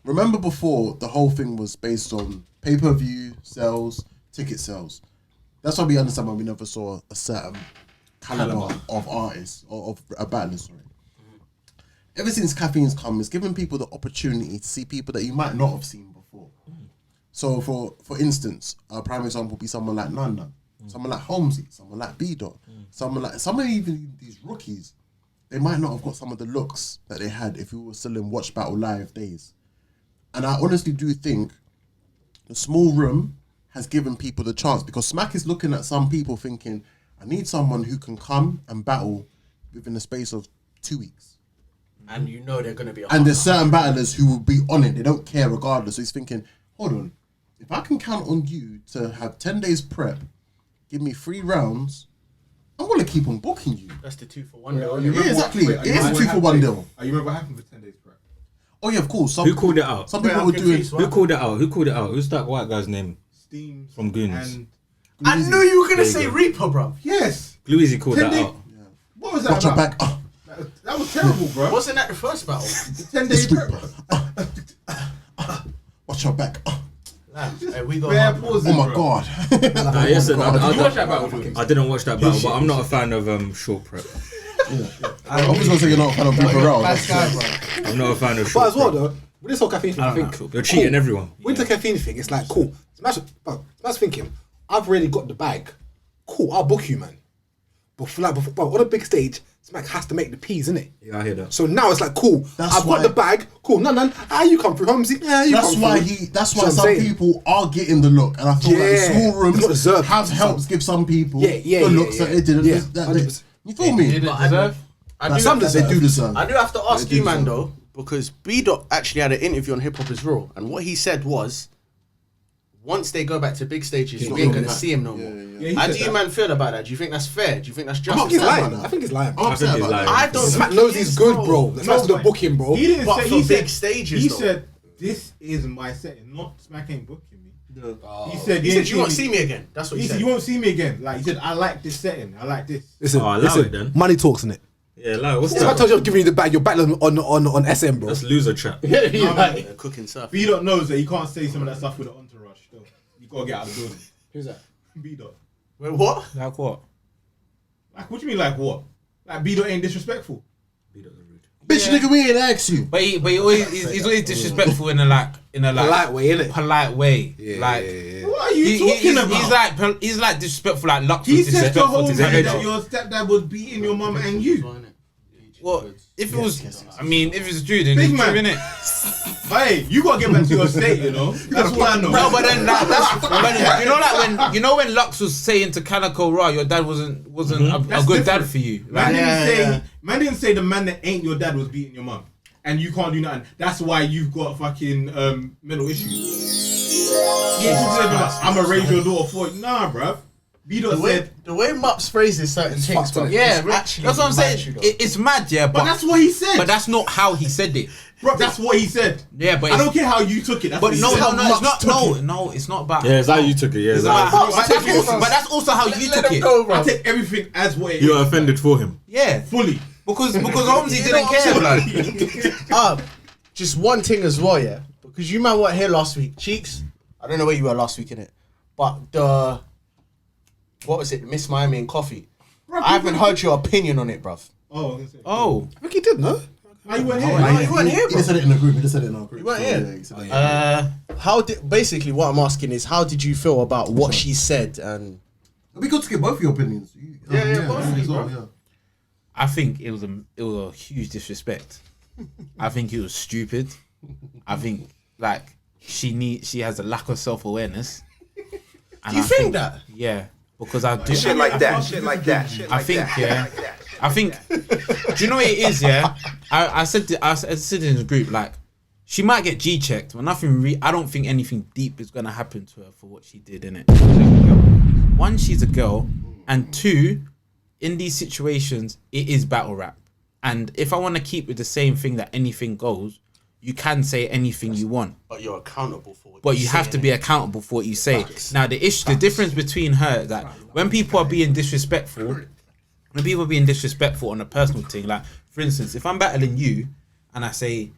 B: remember before the whole thing was based on pay-per-view sales, ticket sales. That's why we understand why we never saw a certain caliber of artists or of a battle, sorry. Ever since caffeine's come, it's given people the opportunity to see people that you might not have seen before. So for instance, a prime example would be someone like Nana, someone like Holmesy, someone like B-Dot, someone even these rookies. They might not have got some of the looks that they had if we were still in Watch Battle Live days. And I honestly do think the small room has given people the chance, because Smack is looking at some people thinking, I need someone who can come and battle within the space of 2 weeks.
F: And you know they're going to be.
B: And there's certain battlers who will be on it. They don't care regardless. So he's thinking, hold on, if I can count on you to have 10 days prep, give me 3 rounds, I'm going to keep on booking you.
F: That's the 2-for-1 deal.
B: Yeah, exactly. It is a 2-for-1 deal.
E: You remember what happened for 10 days prep?
B: Oh yeah, of course.
H: Who called it out?
B: Some people were doing.
H: Who called it out? Who's that white guy's name?
E: Steam
H: From Goons.
E: and
F: I knew you were going to
H: There you
F: say
H: go.
F: Reaper, bro.
E: yes.
H: Louise called that
E: 10 days.
H: out.
E: What was that
B: Watch your
E: about?
B: back.
E: That was terrible, bro.
F: Wasn't that the first battle?
E: The 10-day prep.
B: Watch your back.
F: Hey, we got
E: Bare
F: hard, man.
E: pauses,
B: Oh my
E: bro.
B: god.
H: Nah, yes,
E: Did you watch that battle?
H: I didn't watch that battle, but I'm not a fan of short prep.
B: I'm just gonna say you're not a fan of Blue Barrel.
F: Bad guy, bro.
H: I'm not a fan of
C: But
H: short
C: as well,
H: prep.
C: though, with this whole caffeine thing, I think
H: You're cheating everyone.
C: with the caffeine thing, it's like cool. Smash thinking, I've already got the bag. Cool, I'll book you, man. But bro, on a big stage, Smack has to make the P's, innit?
H: Yeah, I hear that.
C: So now it's like cool.
B: That's
C: I've
B: why-
C: got the bag. Cool, none. Ah, you come through, Holmesy. Yeah, you
B: That's
C: come
B: why
C: through.
B: That's
C: what
B: why
C: I'm
B: some
C: saying.
B: people are getting the look, and I feel like
C: Yeah.
B: small rooms
C: It's not deserved.
B: have helped give some people
C: Yeah,
B: the looks that they didn't.
C: Yeah,
B: that they-
C: 100%.
B: you feel me?
F: But I do
B: Some
F: have
B: they
F: to-
B: do deserve.
F: I do have to ask
B: They
F: you,
B: do
F: man,
B: deserve.
F: though, because B Dot actually had an interview on Hip Hop Is Raw, and what he said was, once they go back to big stages, you ain't gonna see him no more.
E: he
F: How
E: said
F: do you
E: that.
F: man feel about that? Do you think that's fair? Do you think that's
C: I
F: just?
C: think he's lying.
B: about that.
C: I think he's lying.
B: I'm upset
H: he's
B: about
H: lying.
B: that.
F: I don't.
C: Smack
F: think
C: knows
F: he
C: he's
F: is,
C: good,
F: no.
C: bro. That's why the booking, bro.
E: He didn't
F: But
E: say
F: for
E: he
F: big
E: said,
F: stages,
E: He
F: though.
E: said, "This is my setting, not Smack ain't booking me." He said,
F: He
E: "You
F: said
E: ain't
F: you won't
E: see
F: see me again. That's what
E: He
F: he
E: said,
F: said.
E: "You won't see me again." Like he said, "I like this setting. I like this."
C: Listen,
H: Oh, allow it then.
C: money talks, innit?
H: Yeah, like, what's
C: If I
H: that?
C: told you I'm giving you the bag, you're battling on SM, bro.
H: That's loser trap.
F: Yeah, cooking stuff.
E: B Dot knows that he can't say some of that stuff with an entourage. Though you gotta get out of the building.
C: Who's that?
E: B Dot.
F: Wait, what?
G: Like what?
E: Like what do you mean? Like what? Like B Dot ain't disrespectful.
B: Bitch, nigga, we ain't asked you.
G: But he he's always disrespectful in a
C: Polite way, innit?
G: polite way.
C: Yeah,
G: like
C: yeah, yeah.
E: What are you talking about?
G: he's like disrespectful like Lux
E: He
G: was
E: said to
G: disrespectful
E: whole
G: to
E: man
G: his
E: that
G: age.
E: your stepdad was beating your mum and you.
G: Well, if it was, I mean, if it's true, then
E: Big
G: it's
E: man.
G: true, innit?
E: Hey, you gotta get back to your state, you know. That's what I know.
G: No, but then that's you know when Lux was saying to Kanako, "Raw, your dad wasn't a
E: That's
G: good dad
E: different.
G: for you."
E: Man
G: Like,
E: didn't say the man that ain't your dad was beating your mum, and you can't do nothing. That's why you've got fucking mental issues. I'm gonna raise your daughter for it. Nah, bruv. B Dot said.
F: The way Mups phrases certain things,
C: fucked,
F: bro.
C: innit?
G: yeah,
F: It's
G: that's what I'm saying.
F: actually mad, you know.
G: It's mad, yeah,
E: But that's what he said.
G: but that's not how he said it.
E: Bro, that's what he said.
G: Yeah, but
E: I
G: it's-
E: don't care how you took it. That's
G: But
E: what he
G: no,
E: said.
G: no, it's not. No, it's not about.
H: Yeah, it's how you took it. Yeah,
G: It's
H: it's how
G: about
H: you-
G: how, but that's also how you took it.
E: I take everything as what it
H: you are
E: is.
H: offended for him.
G: Yeah,
E: Fully.
G: because Holmesy didn't care. Like,
F: Just one thing as well, yeah. Because you man weren't here last week, Cheeks. I don't know where you were last week, innit? But what was it? Miss Miami and Coffee. I haven't heard your opinion on it, bruv.
E: Oh, I was gonna say.
G: oh,
C: I think he did, no?
E: How you went here?
F: You weren't here,
B: He
F: bro.
B: just said it in the group. He just said it in our group.
F: You weren't
B: So,
F: here?
B: yeah, he said it.
F: How did basically what I'm asking is how did you feel about what she said and
B: It'd be good to get both your opinions.
F: both of you,
B: as well,
F: bro.
B: yeah.
G: I think it was a huge disrespect. I think it was stupid. I think like she has a lack of self-awareness. And
F: do you
G: I
F: think that?
G: Yeah, because I do.
A: Shit like that. Shit like that. Shit
G: I
A: like
G: think
A: that.
G: yeah. I think. Do you know what it is? Yeah, I said in the group like she might get G checked, but nothing. I don't think anything deep is gonna happen to her for what she did in it. One, she's a girl, and two, in these situations, it is battle rap. And if I want to keep with the same thing that anything goes, you can say anything you want.
F: But you're accountable for it.
G: But you have to be accountable for what you say. Now the difference between her is that when people are being disrespectful, on a personal thing, like for instance, if I'm battling you and I say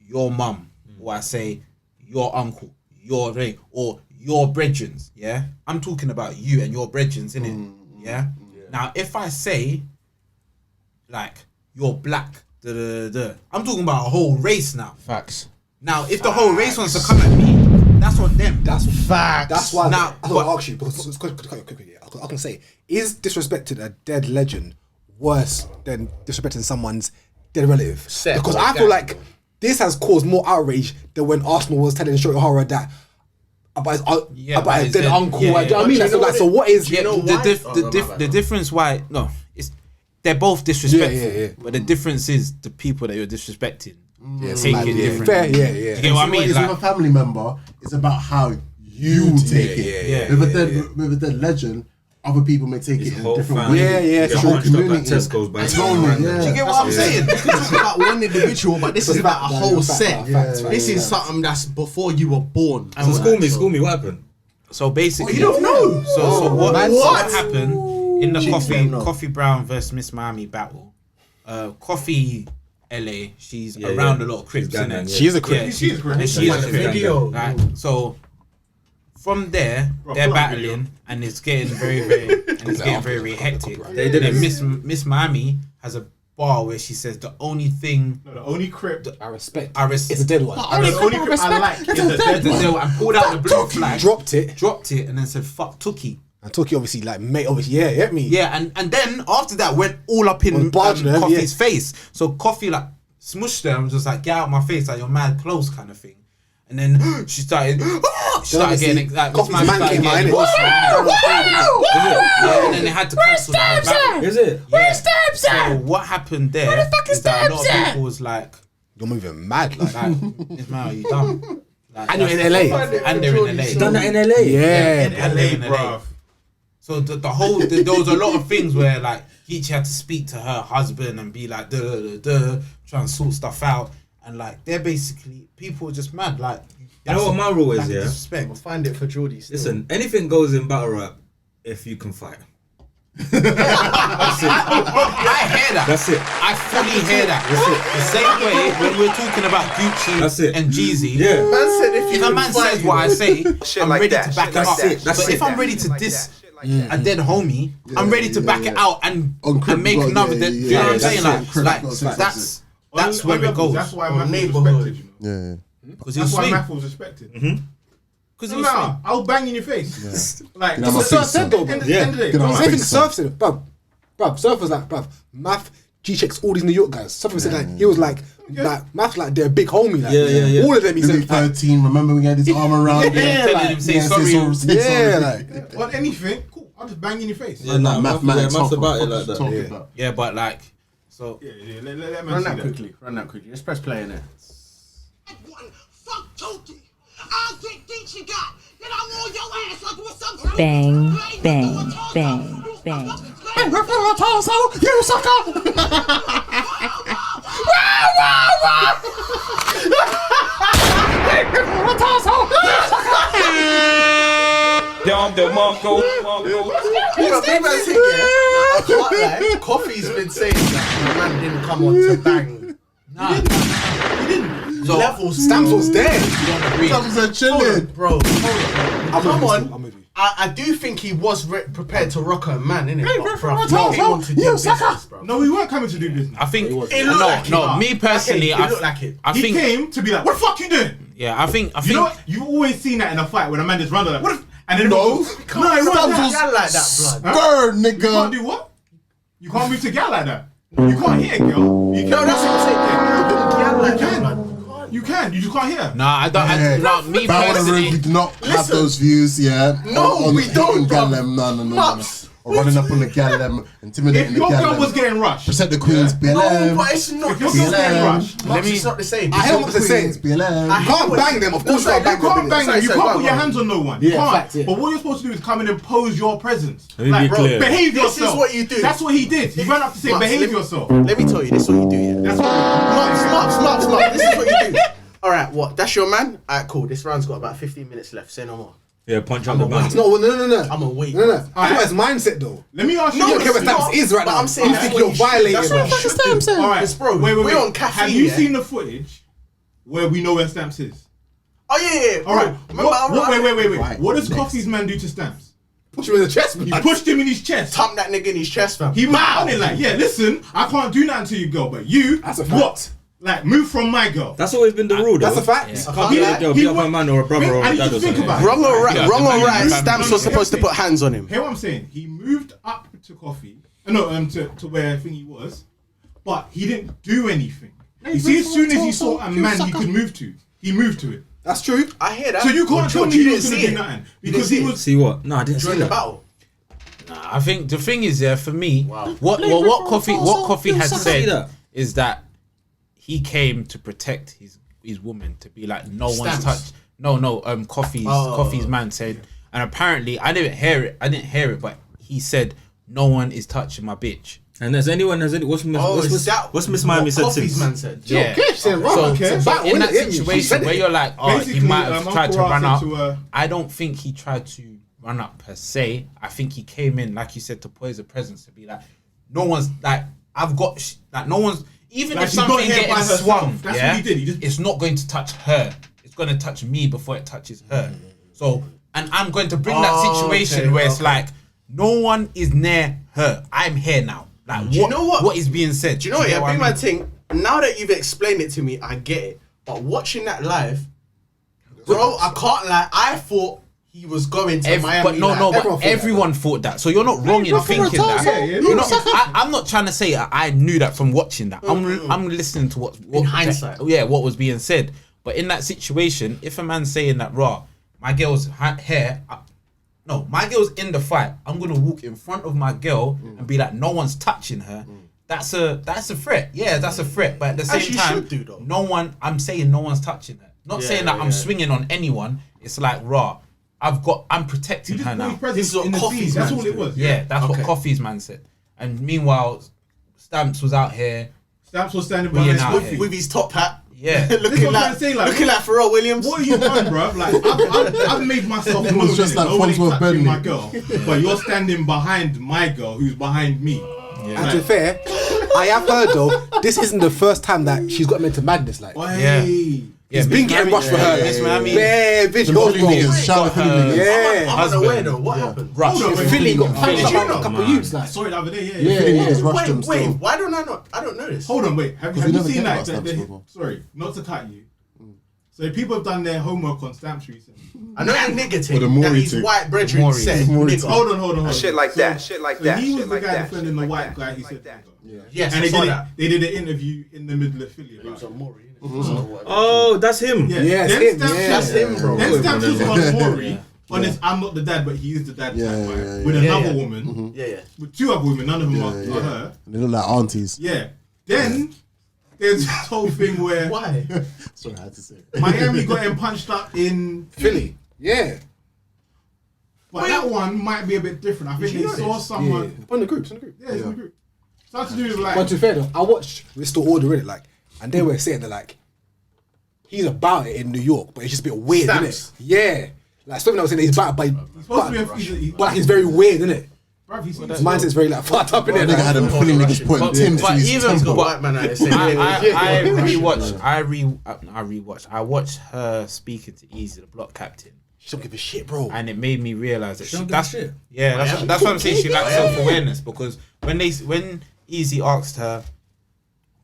G: your mum or I say your uncle, your ring or your brethrens, yeah, I'm talking about you and your brethrens, innit? Yeah? Now if I say like you're black, I'm talking about a whole race now.
F: Facts.
G: Now, if the whole race wants to come at me, that's on them.
C: That's
F: Facts.
C: That's why
G: Now,
C: I thought I'd ask you because I can say, is disrespecting a dead legend worse than disrespecting someone's dead relative?
F: Set
C: Because
F: like
C: I feel
F: that,
C: like this has caused more outrage than when Arsenal was telling Shorty Horror that about his dead uncle.
G: yeah,
C: Like, do you know what I mean?
F: yeah.
C: So, like, so what is?
G: Yeah,
F: know
G: the
F: why?
G: the difference why no, it's they're both disrespectful.
C: Yeah.
G: But the difference is the people that you're disrespecting
C: Yes,
G: take
C: like,
G: it
C: yeah.
G: differently.
C: Fair, yeah.
G: You get what I mean?
B: It's
G: Like,
B: with a family member. It's about how you take it.
G: yeah.
B: With a dead legend, other people may take it in a
H: whole
B: different
H: family.
B: way.
C: Yeah, yeah,
B: It's
C: it's
B: a
C: a
B: whole
H: bunched up like
B: community.
H: Tesco's by
B: Totally,
H: someone
B: yeah.
H: random.
F: Do you get what I'm saying? We can talk about one individual, but this is about a whole set. This is something that's before you were born.
H: So school me, what happened?
G: so basically,
F: you don't know?
G: So what
F: man,
G: what
F: what?
G: happened in the
F: Cheeks don't know.
G: Coffee Brown versus Miss Miami battle? Coffee LA, she's around a lot of Crips,
H: She's
G: innit?
H: gang,
C: She is a Crip.
G: Yeah,
E: She is a Crip.
G: She is a Crip.
F: Video.
G: Right. So from there, they're battling, and it's getting very hectic.
H: They did
G: And
H: it.
G: Miss Miami has a bar where she says the only thing
E: No, the only Crip.
C: I respect.
G: I res-
C: It's a dead one.
E: The only Crip I like is the dead
G: the
E: one.
G: deal and pulled out the blue flag,
C: Dropped it.
G: and then said fuck Tookie.
C: And Toki obviously like mate, obviously get me.
G: Yeah, and then after that went all up in
C: On barge them,
G: Coffee's face. So Coffee like smushed her and was just like, get out of my face, like you're mad close kind of thing. And then she started getting like
C: Coffee's
G: Miss
C: man
G: started
C: came
G: getting
C: out,
G: emotional.
C: innit?
G: Yeah, and then they had to cancel that battle.
H: Is it?
G: So what happened there is that a lot of people was like,
C: You're moving mad, like.
G: Ismail, you dumb. Like,
C: And you're in LA.
G: And they're in LA.
H: Done that in LA.
C: Yeah.
E: In LA, bruv.
G: So the whole there was a lot of things where like Geechee had to speak to her husband and be like try and sort stuff out, and like they're basically people are just mad. Like
H: You know what my rule is,
G: like,
H: yeah?
G: disrespect.
F: We'll find it for Jordy. Still.
H: Listen, anything goes in battle rap if you can fight.
G: I hear that.
H: That's it.
G: I fully hear that. The same way when we're talking about
H: That's
G: Gucci
H: it.
G: and Jeezy.
H: Yeah.
F: Man said if
G: If a man says what I say, I'm
J: like
G: ready
J: that,
G: to back
J: shit
G: it
J: like
G: up.
J: that,
H: That's
G: But
H: it.
G: if I'm ready to diss a dead homie, I'm ready to back it out and
B: Crip
G: make
B: God,
G: another.
B: yeah,
G: Do you know what I'm
B: yeah,
G: saying?
B: that's it. Crip
G: Like
B: God,
G: that's where it goes.
E: That's why
F: Or
E: Math was
F: neighborhood.
E: respected, you know.
B: Yeah.
G: Because he was
E: That's why
G: swing.
E: Math was respected.
G: Because he was
E: Nah,
G: swing.
E: I'll bang in your face. Like,
B: You know, my
E: it's the
B: face,
E: end
B: son.
E: of the
H: Yeah.
E: day.
B: Get on my
C: Same thing
B: face, son.
C: Surf said, bruv, Surf was like, bruv, Math, G-checks all these New York guys. Surf said like, he was like Math like they're big homie. Like,
H: Yeah.
C: all of them, he
B: Louis
C: said, like,
B: 13, remember we had his arm around him?
C: Yeah,
G: Telling
C: like,
G: him say
B: Yeah,
G: sorry.
B: say
C: Yeah,
B: like.
E: On anything, cool. I'll just bang in your face.
H: Yeah, nah,
B: Mathematics,
H: maths
B: talk
H: about it like that.
B: talking
H: Yeah.
B: about.
G: Yeah, but like so.
E: Yeah, let man
F: Run
E: see
F: that
E: that.
F: quickly. Run that quickly. Let's press play in it.
A: Fuck Toki. I'll take things you got. Then I'm on your ass like what's up.
I: Bang, bang, bang, bang.
B: You sucker!
F: I can't lie. Coffee's been saying that the man didn't come on to bang.
G: Nah, he didn't. So
F: Levels.
C: Stamps was there.
G: don't agree.
B: Thumbs are chilling.
F: Bro, come on.
C: I'm with you.
F: I do think he was prepared to rock a man, innit? But, bro,
B: no,
F: he wanted to do
B: you
F: business,
B: sucker.
F: bro.
E: No, we weren't coming to do business.
G: I think
F: It looked like
G: no.
F: it.
G: Me personally,
F: Okay, it looked like it.
G: I
E: He
G: think
E: came to be like, what the fuck you doing?
G: yeah. I think
E: You know what? You've always seen that in a fight when a man just runs like, what if? And then
B: No.
E: no, it
B: Stamps
E: wasn't
B: was-
E: that.
F: Gal like that, blood.
B: Burn,
E: You can't
B: nigga.
E: do what? You can't move to gal like that. You can't hear, girl. You
F: No, that's what I'm saying. Gal like that, blood.
E: You can. You just can't hear.
G: Nah, I don't.
B: Hey,
G: No, me
B: Bow in the room, we
G: personally.
B: do not have those views, yeah.
F: No, we don't,
B: gal
F: bruv.
B: them, no.
F: Maps.
B: Or running up on the gal them, intimidating
E: If
B: the
E: your
B: gal
E: girl
B: them.
E: was getting rushed,
B: Protect the queens, BLM.
F: No, but it's not
E: if
F: the
E: your girl's getting
F: same.
E: rushed,
G: Let me-
F: It's not the same.
C: I hear what they're saying.
B: Queens, BLM.
C: You can't bang them, of course you
F: sorry,
C: can't bang
E: you can't
C: them.
E: bang them. You
F: Sorry,
E: can't
F: go
E: put your
F: on.
E: hands on no one.
C: Yeah,
E: you can't.
C: fact, yeah.
E: But what you're supposed to do is come and impose your presence.
H: Let me
E: Like,
H: be clear.
E: behave
F: This
E: yourself.
F: is what you do.
E: That's what he did. He ran up to say,
F: Maps,
E: behave
F: let me-
E: yourself.
F: Let me tell you, this is what you do, yeah.
E: That's what.
F: Smart. This is what you do. Alright, what? That's your man? Alright, cool. This round's got about 15 minutes left. Say no more.
H: Yeah, punch on the back.
C: No.
F: I'm a wait.
C: No. I think it's mindset though.
E: Let me ask you.
C: You don't
E: this.
C: care what Stamps is right
F: but
C: now.
F: I'm saying
C: You
F: that's
C: think
F: what
C: you're
F: you should-
C: violating,
F: that's
C: bro.
F: what you should do.
E: All right,
F: It's bro,
E: Wait.
F: we're on caffeine,
E: Have you
F: yeah?
E: seen the footage where we know where Stamps is?
F: Oh yeah.
E: All right. Wait.
B: Right,
E: What does
B: next.
E: Coffee's man do to Stamps?
C: Push him in the chest,
E: He
C: man.
E: pushed him in his chest.
F: Thump that nigga in his chest, fam.
E: He was on it like, yeah, listen, I can't do nothing to you, girl, but you,
C: That's a fact.
E: what? Like, move from my girl.
H: That's always been the rule, though.
C: That's a fact.
H: You can't be a girl, be up a man or a brother or a
E: And
H: dad
E: you
H: or
E: think
H: something.
E: about it.
F: Wrong or right?
G: Yeah,
F: Wrong or
G: the
F: right?
G: man-
F: Stamps was supposed to put hands on him.
E: Hear what I'm saying? He moved up to Coffee, to where I think he was, but he didn't do anything. You see, as soon as he saw a man he could move to, he moved to it.
C: That's true.
F: I hear that.
E: So you can't
F: But
E: tell
F: George,
E: me
F: you
E: he
F: didn't
E: was gonna
F: see
E: do
F: it.
E: nothing
F: You
E: because
F: didn't
E: he
F: see
E: was.
H: See what? No, I didn't see
F: during the
H: that.
F: battle.
G: I think the thing is, yeah, for me, what Coffee had
H: See
G: said
H: that?
G: is that he came to protect his woman, to be like no one's
F: Stamps.
G: touched. No, Coffee's man said, and apparently I didn't hear it, but he said no one is touching my bitch.
H: And what's Miss Miami said
F: Coffee's
H: since?
F: man said.
G: Yeah.
C: Okay, she said wrong.
G: So,
C: Okay.
G: so
C: Battle,
G: in that
C: innit? Yeah, she
G: situation
C: said
G: where
C: it.
G: you're like, oh, he
E: Basically,
G: might have tried to
E: Uncle
G: run
E: Ra
G: up.
E: said to her-
G: I don't think he tried to run up per se. I think he came in, like you said, to pose a presence, to be like, no one's like, I've got like no one's even
E: Like,
G: if
E: she's not
G: something
E: here by
G: getting
E: herself.
G: swung,
E: That's
G: yeah,
E: what he did. He just-
G: it's not going to touch her. It's going to touch me before it touches her. So, and I'm going to bring that situation where it's like no one is near her. I'm here now. Like,
F: Do you know what?
G: What is being said?
F: Do you know what?
G: get
F: Yeah,
G: I
F: big man
G: mean?
F: thing. Now that you've explained it to me, I get it. But watching that live, bro, I can't lie. I thought he was going to Miami.
G: But no,
F: like,
G: no,
C: everyone
G: but
C: thought
G: everyone thought that. So you're not wrong in thinking that. You're not, I'm not trying to say I knew that from watching that. I'm listening to what
F: In hindsight.
G: what was being said. But in that situation, if a man's saying that, raw, my girl's hair, my girl's in the fight. I'm gonna walk in front of my girl and be like, no one's touching her. That's a threat. Yeah, that's a threat. But at the same
F: As you
G: time,
F: should do, though.
G: no one. I'm saying no one's touching her. Not saying that I'm swinging on anyone. It's like raw. I'm protecting her now.
F: This is what
E: in the
F: Coffee's
E: scene. That's
F: man
E: all it
F: said.
E: was.
G: Yeah, that's what Coffee's man said. And meanwhile, Stamps was out here.
E: Stamps was standing
G: Being
E: behind
G: out
E: his
G: here.
F: with his top hat.
G: Yeah.
E: This is
F: looking
E: what I'm trying to say, like,
F: looking like Pharrell Williams.
E: What have you done, bro? Like, I've made myself
B: It was
E: known,
B: just
E: innit?
B: like
E: Nobody's
B: Fonzworth
E: touching
B: Burnley.
E: my girl, but you're standing behind my girl, who's behind me.
C: And to be fair, I have heard though, this isn't the first time that she's got him into madness. Like,
E: Hey.
G: Yeah,
C: it's been getting rushed for her.
G: Miss Miami.
C: Yeah, bitch,
B: The
C: goes,
B: Philly
C: bro.
B: niggas, shout out Philly niggas.
C: Yeah.
F: I'm unaware though. What happened?
G: Rush.
E: Hold on, wait,
C: Philly got
E: Philly,
C: punched
E: hold
C: up by a
E: on,
C: couple
E: man.
C: youths.
E: I
C: Like,
E: saw it the other day,
B: Yeah, Philly niggas rushed them
F: Wait,
B: still.
F: why don't I not? I don't know this.
E: Hold on, wait. Have
B: we
E: you
B: never
E: seen
B: cared
E: that?
B: about stamps before.
E: Sorry, not to cut you. So people have done their homework on stamps recently.
F: I know that nigga
B: Or the
F: thing that
B: Maury
F: his
B: thing.
F: white brethren
G: Maury.
F: said.
B: Maury.
F: nigga.
E: Hold on.
J: Shit like that, shit like
E: so
J: that,
E: he was
J: shit
E: the
J: like
E: guy
J: that,
E: defending
J: shit
E: the
J: like
E: white
J: that,
E: guy who
J: shit
E: said
J: like that.
E: nigga.
F: Yes,
E: And
F: I saw that.
E: they did an interview in the middle of Philly about it.
H: Oh, that's him.
E: Yeah,
C: Yeah, it's
E: Then
C: him,
E: Stamps-
C: yeah.
F: That's him, bro.
E: Then Stamps was on
B: Yeah.
E: Maury on his I'm not the dad, but he is the dad
B: Yeah,
E: tag, right?
B: yeah,
E: With
B: yeah.
E: another
F: Yeah.
E: woman,
F: Yeah.
E: with two other women, none of them are
B: Yeah.
E: her.
B: They look like aunties.
E: Yeah. Then there's this whole thing where
F: Why?
B: Sorry, I had to say it.
E: Miami got him punched up in
C: Philly. Yeah.
E: But that one might be a bit different. I think
F: you
E: they
F: know
E: saw
F: this?
E: someone.
C: On the groups, on the group.
E: Yeah, it's in the group. Something to do with like.
C: But to be fair though, I watched Restore Order in it, like, and they were saying that like he's about it in New York, but it's just a bit weird, isn't it?
F: Stamps.
C: Yeah. Like Stephen was saying that he's about it,
E: He's supposed to be
C: but like, he's very weird, isn't it?
E: Bruv, he's
C: His mindset's very like fucked up in
B: That
C: it.
B: nigga had them Philly niggas putting Tim's
G: but
B: in his
G: even-
B: temple.
F: White man out there saying,
G: I watched her speaking to Easy, the block captain,
C: She don't give a shit, bro.
G: and it made me realize that
H: She don't give a
G: that's
H: shit.
G: yeah, that's what I'm saying. She lacks self awareness because when Easy asked her,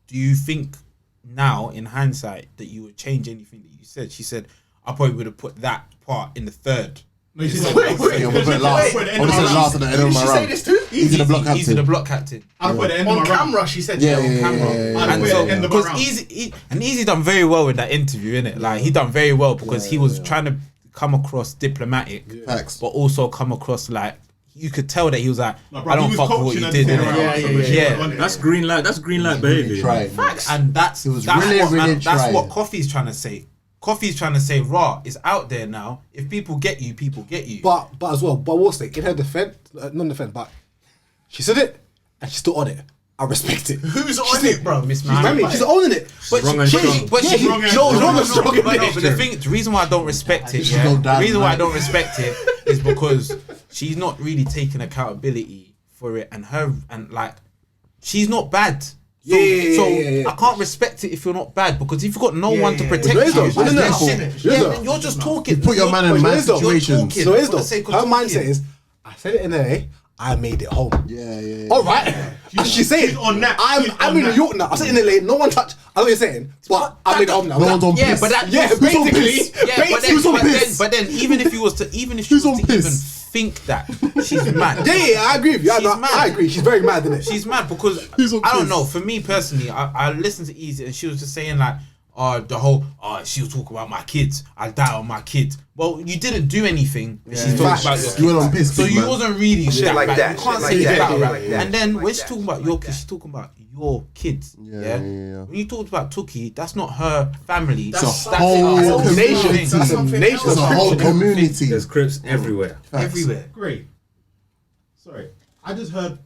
G: "Do you think now, in hindsight, that you would change anything that you said?" She said, "I probably would have put that part in the third."
E: No, she said,
F: Wait,
B: Yeah, we'll put it last.
E: Wait,
B: I would have said last at the end of
F: Did
B: my
F: she say
B: round.
F: this too?
B: Easy the block
G: Easy the
B: captain.
G: block captain.
E: I'll put the end of
F: On
E: my round.
F: camera, she said,
B: Yeah,
F: yeah,
B: yeah,
F: on camera.
B: yeah, yeah,
E: And
G: And
E: wait,
G: so,
E: end of my
G: because
E: round.
G: Easy done very well in that interview, innit? Like he done very well because he was trying to come across diplomatic,
B: Facts.
G: but also come across like you could tell that he was like,
E: No, bro,
G: I
E: he
G: don't
E: was
G: fuck with what
E: coaching
G: you
E: her
G: did,
E: to turn
G: innit?
E: around, so she
G: yeah.
E: went on it.
H: That's green light. That's green light behavior.
B: Trying.
G: And that's
B: It was
G: that's
B: really,
G: what,
B: really
G: that's
B: trying.
G: what Coffee's trying to say. Coffee's trying to say, raw is out there now. If people get you, people get you.
C: But as well, but what's it? In her defense, not defense, but she said it and she's still on it. I respect it.
F: Who's on it, bro?
G: Miss
C: I mean, she's owning it.
H: Wrong and strong.
G: But she,
E: Wrong and
G: no,
E: strong.
G: no,
C: Strong
G: but
C: and
G: no, but the
C: strong.
G: thing, the reason why I don't respect it,
B: She
G: yeah,
B: go
G: the
B: down,
G: reason why I
B: man.
G: don't respect it is because she's not really taking accountability for it, and her, and like, she's not bad. So,
C: Yeah.
G: I can't respect it if you're not bad, because if you've got no one to protect
C: But it is though,
G: you,
C: isn't it?
G: then
C: It is
G: yeah,
C: though.
G: then you're just talking.
B: Put your man in a
C: But it
B: mad
C: is though.
B: situation.
G: You're talking.
C: So it is
G: For the
C: though.
G: sake of
C: Her
G: talking.
C: mindset is, I said it in LA, I made it home.
B: Yeah.
C: All right. And she's saying,
E: she's on that.
C: I'm
E: She's
C: in
E: on
C: New
E: that.
C: York now. I said in LA, no one touched. I know what you're saying, but I made it home now.
B: No one's on
G: Yeah,
B: piss.
G: but that
C: Yeah,
G: who's on
C: basically.
G: piss? Yeah, but then,
B: Who's on
G: but then,
B: piss?
G: but then, even if she was to even
B: piss?
G: think that, she's mad.
C: Yeah, I agree with you.
G: She's
C: I
G: mad.
C: agree. She's very mad, isn't it?
G: She's mad because
B: Who's on
G: I don't
B: piss?
G: know. For me personally, I listened to Easy and she was just saying like, the whole, she was talking about my kids. I die on my kids. Well, you didn't do anything. And she's talking about your kids.
B: You went on piss,
G: So
B: big
G: you
B: man.
G: wasn't really
J: Shit
G: that
J: like
G: bad.
J: that,
G: You can't
J: shit
G: say
J: like
G: that.
J: that,
G: Right?
J: like that,
G: And then
J: like
G: when she's
J: that,
G: talking about
J: shit
G: your
J: like
G: kids, she's talking about your kids.
B: Yeah,
G: Yeah.
B: yeah.
G: When you talked about Tookie, that's not her family.
B: It's a
G: That's
B: whole
G: it. That's
B: community.
G: something.
C: It's a
F: something
C: nation.
F: else.
B: It's a whole community.
H: There's Crips everywhere.
B: Facts.
G: Everywhere.
E: Great. Sorry. I just heard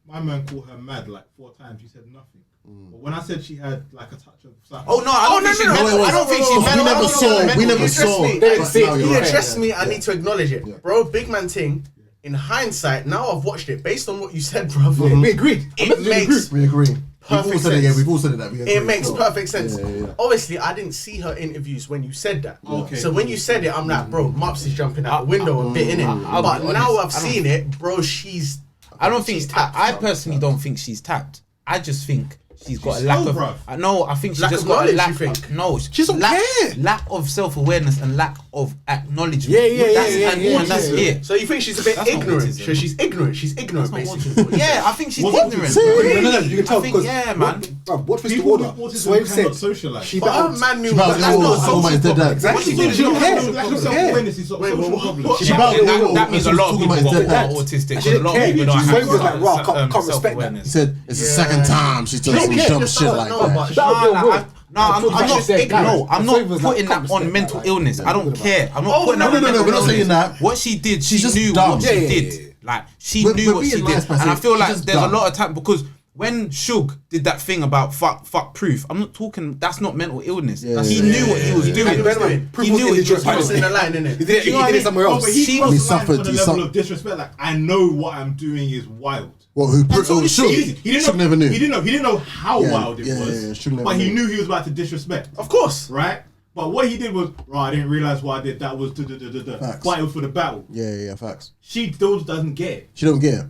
E: my man call her mad like 4 times. She said nothing. But when I said she had like a touch of something.
G: Oh no, I don't think she's
B: no,
G: mental.
B: it was-
G: I don't think she's
B: we
G: mental.
B: never saw. We never
F: You
B: saw.
F: addressed me.
C: They didn't see it.
B: Now
F: You
B: you're right.
F: addressed me. I need to acknowledge it, bro. Big man thing. in hindsight, now I've watched it based on what you said, bro.
C: We agreed.
B: We agree.
F: Perfect
B: We've all said it. Yeah,
F: sense.
B: we've all said it. That we agree.
F: It makes
B: So,
F: perfect sense.
B: Yeah.
F: Obviously, I didn't see her interviews when you said that.
E: Okay.
F: So when you said it, I'm like, bro, Mops is jumping out the window a bit, innit?
G: I'll
F: But
G: be
F: now
G: honest,
F: I've seen it, bro, she's...
G: I don't think
F: she's tapped.
G: I personally don't think she's tapped. I just think she's got
E: She's
G: a lack
E: slow,
G: of.
E: bruv.
G: No, I think she's
F: Lack
G: just
F: of
G: got a
F: knowledge,
G: lack.
F: you think?
G: No,
C: She doesn't
G: lack,
C: care.
G: lack of self-awareness and lack of acknowledgement.
C: Yeah,
G: And that's it.
F: So you think she's a bit
G: That's not
F: ignorant?
G: autism.
F: So she's ignorant. She's ignorant,
G: That's not
F: basically.
G: Yeah, I think she's
E: What's
G: ignorant.
E: autism?
C: No, you can tell
G: I think,
C: because
G: yeah, man.
C: What's Mr.
E: People with
C: Order?
E: autism
C: Swain
E: cannot
C: said
E: socialise.
C: she
F: But her
C: battled.
F: man knew
B: She
F: that.
B: battled
F: That's
B: all
F: not a
B: the
F: social
B: Almighty
F: problem.
B: dead.
C: Exactly.
G: What she did
C: She don't care.
E: Lack
C: She
E: of
C: don't care.
E: self-awareness is a social problem.
B: She battled
G: That means a lot of people
B: talking about
G: got
B: his dead.
G: autistic.
C: She didn't
G: A lot
C: care.
G: of people don't
C: Swain was like,
G: have
C: "Raw, can't respect that."
G: self-awareness.
B: He said it's the second time she's done some
F: Yeah,
B: dumb
F: just
B: shit
F: don't
B: like
F: know,
B: that.
F: but-
G: I'm
C: What
G: not
C: she said,
G: ignorant.
C: guys,
G: I'm
C: the
G: not
C: flavours like
G: putting that
C: can't
G: on
C: respect
G: mental
C: that,
G: illness.
C: like,
G: I don't
C: yeah.
G: care. I'm not
F: Oh,
G: putting
F: no,
G: that on
B: no,
G: mental
B: we're not
G: illness.
B: saying that.
G: What she did, she
B: She's just
G: knew
B: dumb.
G: what
B: Yeah,
G: she
C: yeah,
G: did.
C: yeah.
G: Like she
B: We're
G: knew what she
B: being
G: did,
B: nice by
G: and I
B: saying
G: feel
B: she's
G: like
B: just
G: there's a
B: dumb.
G: lot of time because when Suge did that thing about fuck proof, I'm not talking. That's not mental illness.
B: Yeah,
G: He
B: yeah,
G: knew what he was doing.
C: Proof
G: He
C: was
G: knew
C: in
G: what
C: the
G: he was
C: dress.
F: Crossing
G: doing.
F: the line, innit?
C: He did
G: You know what I
C: it
G: mean?
C: somewhere
E: No,
C: else.
E: but he
G: She
E: crossed
G: was
E: the line
B: suffered,
E: on a
B: he
E: level
B: su-
E: of disrespect. Like I know what I'm doing is wild.
B: Well, who
E: And so
B: shook?
E: he didn't
B: Shook
E: know,
B: never knew.
E: He didn't know how
B: Yeah,
E: wild it
B: yeah,
E: was.
B: yeah, Suge never
E: but he
B: knew.
E: knew he was about to disrespect.
F: Of course.
E: Right? But what he did was, I didn't realize what I did. That was da-da-da-da-da.
B: Facts.
E: But it was for the battle.
B: Yeah, facts.
E: She still doesn't get it.
B: She don't get it.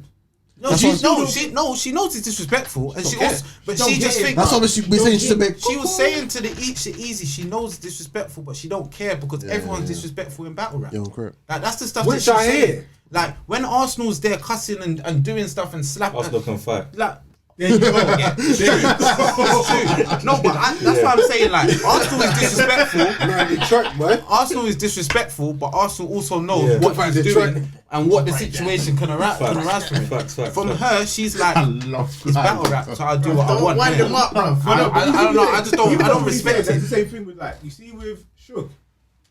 G: No, she knows it's disrespectful, and she also, but
E: Don't
G: she
E: get
G: just
E: it.
G: thinks.
B: That's what we're saying. She's a bit.
G: She was saying to the Eat Shit Easy, she knows it's disrespectful, but she don't care because everyone's disrespectful in battle rap.
B: Yeah, correct.
G: Like that's the stuff
C: Which
G: that
C: I
G: she's
C: hear.
G: saying. Like when Arsenal's there cussing and doing stuff and slapping.
H: Arsenal can fight.
G: Like
E: There you go.
G: yeah, it's true. No, but that's what I'm saying. Like Arsenal is disrespectful.
C: Man, Detroit, man.
G: Arsenal is disrespectful, but Arsenal also knows
H: Yeah.
G: what
C: Fact,
G: he's
C: Detroit.
G: doing and what the situation can arise from it.
H: Facts.
G: From her, she's like,
B: love
G: it's battle rap, so I do what I
F: Don't
G: want.
F: wind
G: innit?
F: them up, bro.
G: I don't know. I just don't. I don't respect
E: It's
G: it.
E: the same thing with like you see with Shook.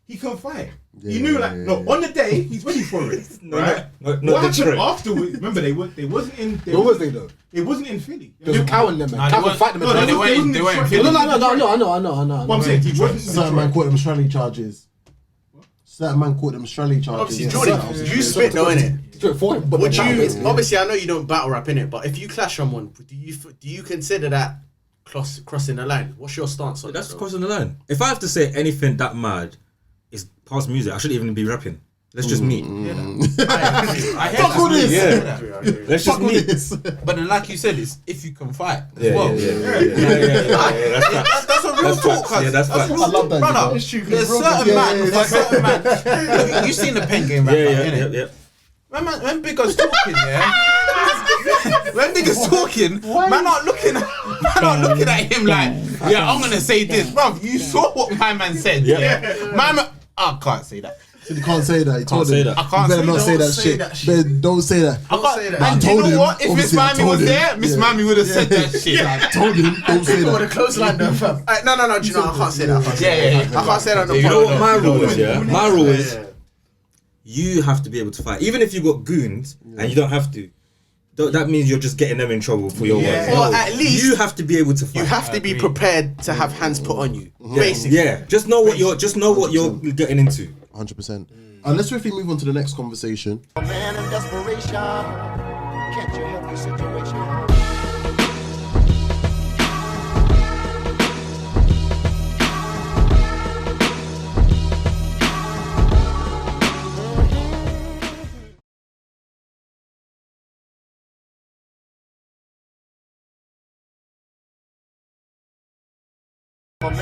E: He can fight.
B: Yeah,
E: He knew like
B: yeah,
E: no on the day he's ready for it. Right?
H: Not
E: What happened
H: Detroit.
E: afterwards? Remember they wasn't in.
C: Where was they though?
E: They wasn't in Philly.
C: There was Cow and them, man. Cow would fight them.
E: No,
C: at
E: they
C: the
E: weren't-
C: time.
G: They weren't
E: in
G: Philly.
C: No, I know.
E: What I'm saying, he wasn't in
B: Certain man
E: Detroit.
B: caught them Australian charges. Certain man caught them Australian charges.
F: Obviously,
B: Yeah.
F: Jordy, you spit though, innit?
C: Detroit for him, but
F: Would
C: now,
F: you?
C: basically.
F: Obviously, I know you don't battle rap in it, but if you clash someone, do you consider that crossing the line? What's your stance on
H: That's
F: that?
H: crossing the line. If I have to say anything that mad is past music, I shouldn't even be rapping. That's just me.
G: I
B: Fuck all this.
H: Yeah. That's just
B: Fuck all
H: me.
B: this.
G: But then, like you said, it's if you can fight as
H: Yeah,
G: well.
H: That's facts.
G: That's a real
H: That's
G: talk,
H: facts. Yeah, that's facts.
G: real
B: I love that,
G: brother.
B: you know.
G: There's certain
B: Yeah,
G: man.
B: yeah,
G: There's certain man. You seen the pen game rap, innit?
H: Yeah.
G: When Bigger's talking, yeah. When Bigger's talking, man aren't looking at him like, yeah, I'm gonna say this, bruv. You saw what my man said, yeah. My man, I can't say that.
B: You can't say that. He told
H: say
B: him.
H: that.
G: I can't
B: You better
G: say
B: not
G: that.
B: say that
F: Don't say
B: shit.
F: that shit.
B: Better don't say that.
G: I can't
F: say that.
G: And
B: I
G: do you
B: told
G: know
B: him.
G: what? If Miss
B: Obviously, I
G: Mammy
B: told
G: was
B: him.
G: there, Miss
B: Yeah.
G: Mammy would have said that shit.
B: I told him. Don't say
F: With a
B: that.
F: clothesline though, fam. No. Do you know I can't say that? I can't say
G: Yeah.
F: that. I can't say that. No
H: You know what my
F: problem.
H: rule is, yeah? My rule is you have to be able to fight. Even if you got goons and you don't have to, that means you're just getting them in trouble for your words.
F: Or at least
H: you have to be able to fight.
F: you have to be prepared to have hands put on you. Basically.
H: Yeah, just know what you're getting into.
B: 100%. Let's swiftly move on to the next conversation.
A: A man in desperation, can't you help the situation?